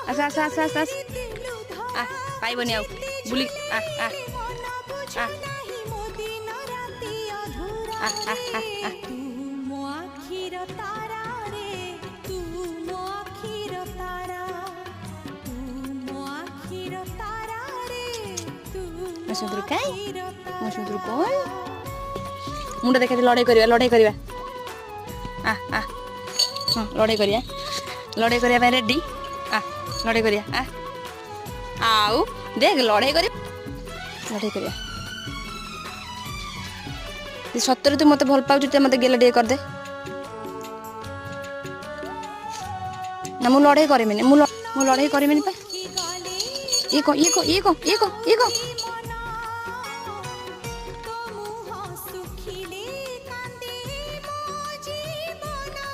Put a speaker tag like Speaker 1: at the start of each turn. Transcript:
Speaker 1: आस आस आस आस आस आ पाइबनी आउ बुली आ आ आ आ आ आ मसुदुर काई मसुदुर कौन मुंडा देखा लड़ाई करवा आ आ हाँ लड़ाई करवा रेडी आ लड़ाई करवा आ आउ देख लड़ाई करवा सतरे तू मत भल पाऊ मत गेला टे करदे ना मु लड़ाई करमिनी मु लड़ाई करमिनी पा ये को